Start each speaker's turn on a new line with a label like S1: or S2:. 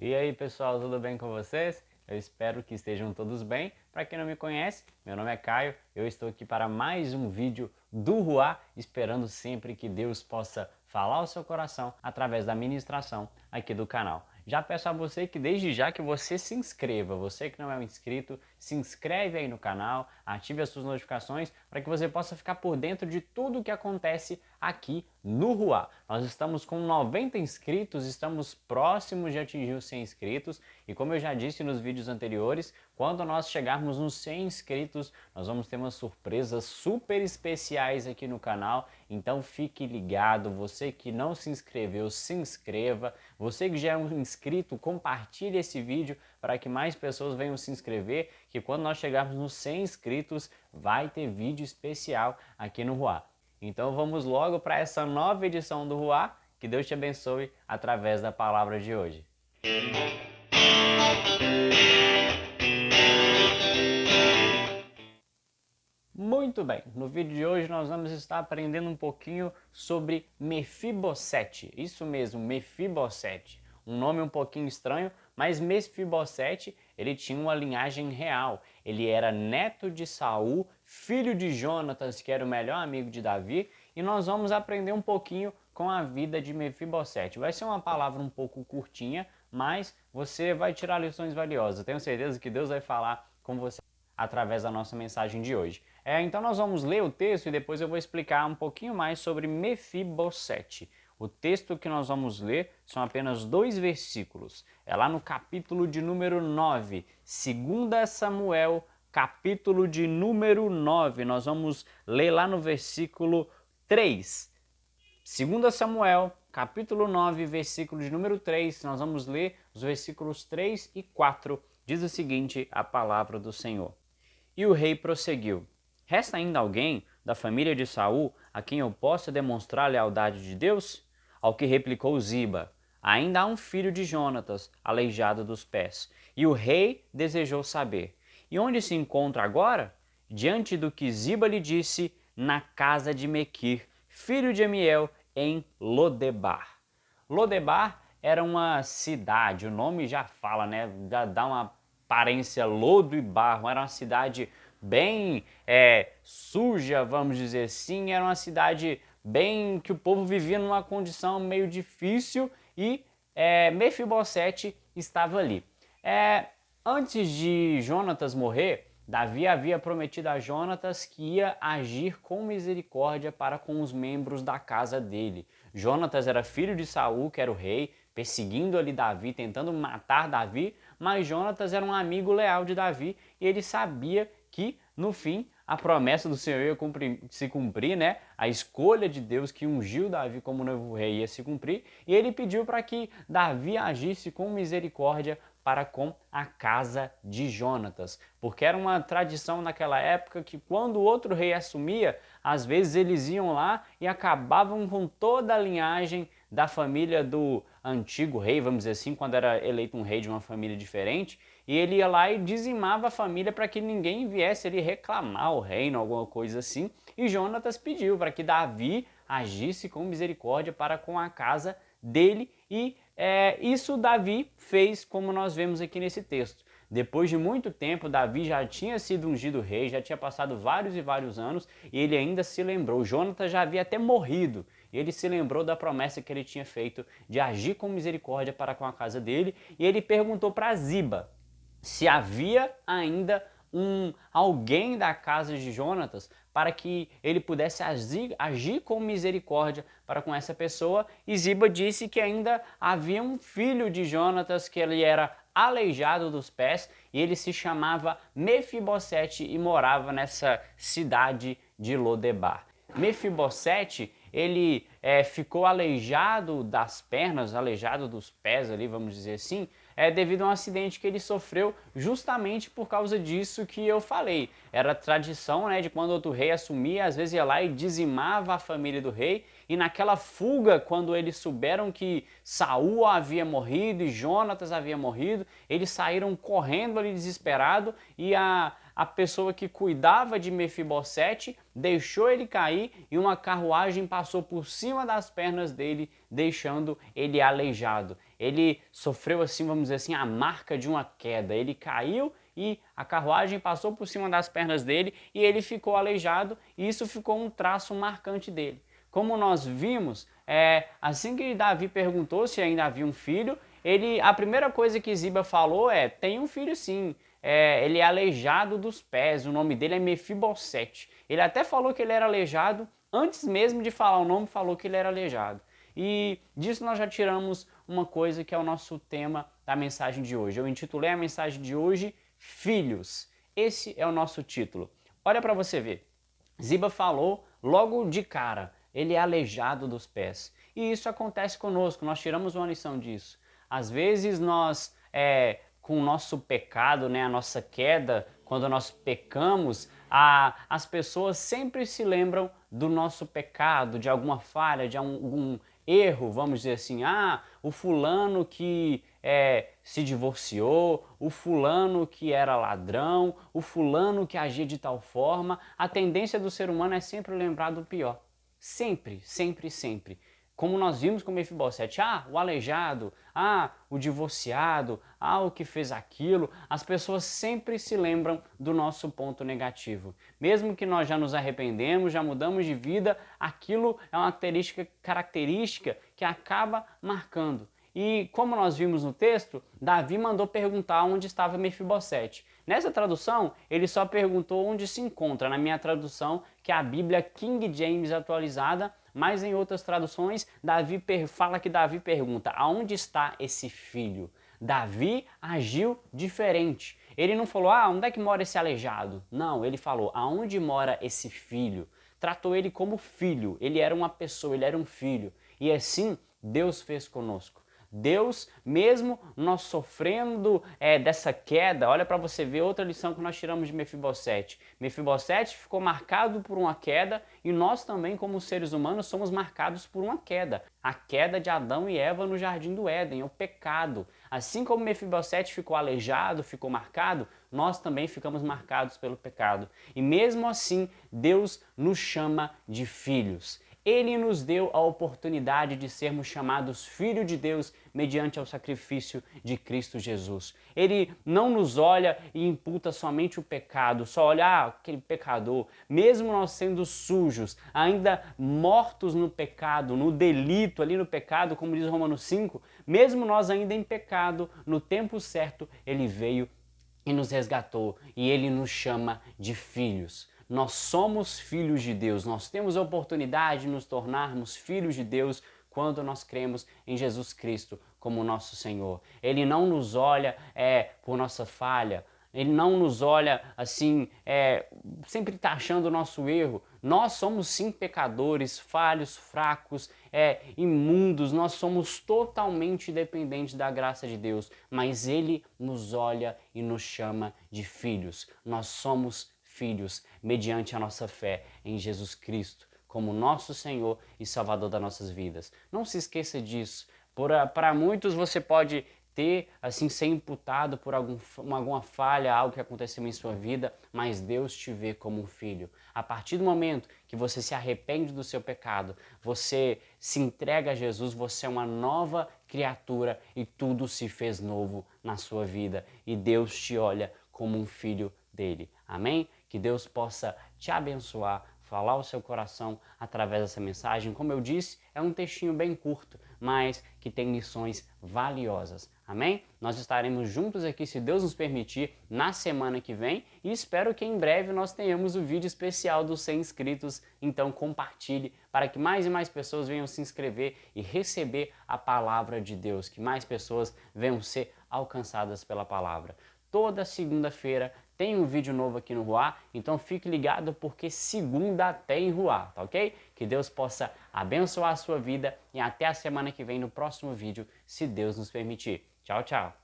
S1: E aí pessoal, tudo bem com vocês? Eu espero que estejam todos bem. Para quem não me conhece, meu nome é Caio, eu estou aqui para mais um vídeo do Ruá, esperando sempre que Deus possa falar ao seu coração através da ministração aqui do canal. Já peço a você que desde já que você se inscreva, você que não é um inscrito, se inscreve aí no canal, ative as suas notificações para que você possa ficar por dentro de tudo o que acontece aqui no Ruá. Nós estamos com 90 inscritos, estamos próximos de atingir os 100 inscritos e como eu já disse nos vídeos anteriores, quando nós chegarmos nos 100 inscritos, nós vamos ter umas surpresas super especiais aqui no canal, então fique ligado, você que não se inscreveu, se inscreva, você que já é um inscrito, compartilhe esse vídeo para que mais pessoas venham se inscrever, que quando nós chegarmos nos 100 inscritos, vai ter vídeo especial aqui no Ruá. Então vamos logo para essa nova edição do Ruá, que Deus te abençoe através da palavra de hoje. Muito bem, no vídeo de hoje nós vamos estar aprendendo um pouquinho sobre Mefibosete. Isso mesmo, Mefibosete. Um nome um pouquinho estranho, mas Mefibosete, ele tinha uma linhagem real. Ele era neto de Saul, filho de Jonatas, que era o melhor amigo de Davi, e nós vamos aprender um pouquinho com a vida de Mefibosete. Vai ser uma palavra um pouco curtinha, mas você vai tirar lições valiosas. Tenho certeza que Deus vai falar com você através da nossa mensagem de hoje. Então nós vamos ler o texto e depois eu vou explicar um pouquinho mais sobre Mefibosete. O texto que nós vamos ler são apenas 2 versículos. É lá no capítulo de número 9, 2 Samuel, capítulo de número 9. Nós vamos ler lá no versículo 3. 2 Samuel, capítulo 9, versículo de número 3. Nós vamos ler os versículos 3 e 4. Diz o seguinte a palavra do Senhor. E o rei prosseguiu: resta ainda alguém da família de Saul a quem eu possa demonstrar a lealdade de Deus? Ao que replicou Ziba: ainda há um filho de Jonatas, aleijado dos pés. E o rei desejou saber: e onde se encontra agora? Diante do que Ziba lhe disse, na casa de Mequir, filho de Amiel, em Lodebar. Lodebar era uma cidade, o nome já fala, né? Já dá uma aparência lodo e barro, era uma cidade bem suja, vamos dizer assim, era uma cidade bem que o povo vivia numa condição meio difícil e Mefibosete estava ali. Antes de Jonatas morrer, Davi havia prometido a Jonatas que ia agir com misericórdia para com os membros da casa dele. Jonatas era filho de Saul, que era o rei, perseguindo ali Davi, tentando matar Davi, mas Jonatas era um amigo leal de Davi e ele sabia que, no fim, a promessa do Senhor ia se cumprir, né? A escolha de Deus que ungiu Davi como novo rei ia se cumprir, e ele pediu para que Davi agisse com misericórdia para com a casa de Jonatas, porque era uma tradição naquela época que quando outro rei assumia, às vezes eles iam lá e acabavam com toda a linhagem da família do antigo rei, vamos dizer assim, quando era eleito um rei de uma família diferente, e ele ia lá e dizimava a família para que ninguém viesse ali reclamar o reino, alguma coisa assim, e Jonatas pediu para que Davi agisse com misericórdia para com a casa dele e isso Davi fez, como nós vemos aqui nesse texto. Depois de muito tempo, Davi já tinha sido ungido rei, já tinha passado vários e vários anos e ele ainda se lembrou. Jonatas já havia até morrido e ele se lembrou da promessa que ele tinha feito de agir com misericórdia para com a casa dele e ele perguntou para Ziba se havia ainda alguém da casa de Jonatas para que ele pudesse agir com misericórdia para com essa pessoa. E Ziba disse que ainda havia um filho de Jonatas que ele era aleijado dos pés e ele se chamava Mefibosete e morava nessa cidade de Lodebar. Mefibosete, ele ficou aleijado das pernas, aleijado dos pés ali, vamos dizer assim, devido a um acidente que ele sofreu justamente por causa disso que eu falei. Era tradição, né, de quando outro rei assumia, às vezes ia lá e dizimava a família do rei, e naquela fuga, quando eles souberam que Saul havia morrido e Jonatas havia morrido, eles saíram correndo ali desesperado e a pessoa que cuidava de Mefibosete deixou ele cair e uma carruagem passou por cima das pernas dele, deixando ele aleijado. ele sofreu assim, vamos dizer assim, a marca de uma queda. Ele caiu e a carruagem passou por cima das pernas dele e ele ficou aleijado e isso ficou um traço marcante dele. Como nós vimos, assim que Davi perguntou se ainda havia um filho, a primeira coisa que Ziba falou tem um filho sim, ele é aleijado dos pés, o nome dele é Mefibosete. Ele até falou que ele era aleijado, antes mesmo de falar o nome, falou que ele era aleijado. E disso nós já tiramos uma coisa que é o nosso tema da mensagem de hoje. Eu intitulei a mensagem de hoje Filhos. Esse é o nosso título. Olha para você ver. Ziba falou logo de cara, ele é aleijado dos pés. E isso acontece conosco, nós tiramos uma lição disso. Às vezes nós, com o nosso pecado, né, a nossa queda, quando nós pecamos, as pessoas sempre se lembram do nosso pecado, de alguma falha, de algum erro, vamos dizer assim, o fulano que se divorciou, o fulano que era ladrão, o fulano que agia de tal forma. A tendência do ser humano é sempre lembrar do pior. Sempre, sempre, sempre. Como nós vimos com Mefibosete, o aleijado, o divorciado, o que fez aquilo, as pessoas sempre se lembram do nosso ponto negativo. Mesmo que nós já nos arrependemos, já mudamos de vida, aquilo é uma característica que acaba marcando. E como nós vimos no texto, Davi mandou perguntar onde estava Mefibosete. Nessa tradução, ele só perguntou onde se encontra. Na minha tradução, que é a Bíblia King James atualizada, mas em outras traduções, fala que Davi pergunta, aonde está esse filho? Davi agiu diferente. Ele não falou, onde é que mora esse aleijado? Não, ele falou, aonde mora esse filho? Tratou ele como filho, ele era uma pessoa, ele era um filho. E assim, Deus fez conosco. Deus, mesmo nós sofrendo dessa queda, olha para você ver outra lição que nós tiramos de Mefibosete. Mefibosete ficou marcado por uma queda e nós também, como seres humanos, somos marcados por uma queda. A queda de Adão e Eva no Jardim do Éden, é o pecado. Assim como Mefibosete ficou aleijado, ficou marcado, nós também ficamos marcados pelo pecado. E mesmo assim, Deus nos chama de filhos. Ele nos deu a oportunidade de sermos chamados filhos de Deus mediante o sacrifício de Cristo Jesus. Ele não nos olha e imputa somente o pecado, só olha, aquele pecador. Mesmo nós sendo sujos, ainda mortos no pecado, no delito, ali no pecado, como diz Romanos 5, mesmo nós ainda em pecado, no tempo certo, ele veio e nos resgatou e ele nos chama de filhos. Nós somos filhos de Deus, nós temos a oportunidade de nos tornarmos filhos de Deus quando nós cremos em Jesus Cristo como nosso Senhor. Ele não nos olha por nossa falha, ele não nos olha assim, sempre taxando o nosso erro. Nós somos sim pecadores, falhos, fracos, imundos, nós somos totalmente dependentes da graça de Deus, mas Ele nos olha e nos chama de filhos. Nós somos filhos mediante a nossa fé em Jesus Cristo como nosso Senhor e Salvador das nossas vidas. Não se esqueça disso. Para muitos você pode ser imputado por alguma falha, algo que aconteceu em sua vida, mas Deus te vê como um filho. A partir do momento que você se arrepende do seu pecado, você se entrega a Jesus, você é uma nova criatura e tudo se fez novo na sua vida. E Deus te olha como um filho dele. Amém? Que Deus possa te abençoar, falar ao seu coração através dessa mensagem. Como eu disse, é um textinho bem curto, mas que tem lições valiosas. Amém? Nós estaremos juntos aqui, se Deus nos permitir, na semana que vem e espero que em breve nós tenhamos o vídeo especial dos 100 inscritos. Então compartilhe para que mais e mais pessoas venham se inscrever e receber a palavra de Deus, que mais pessoas venham ser alcançadas pela palavra. Toda segunda-feira tem um vídeo novo aqui no Ruá, então fique ligado porque segunda tem Ruá, tá ok? Que Deus possa abençoar a sua vida e até a semana que vem no próximo vídeo, se Deus nos permitir. Tchau, tchau!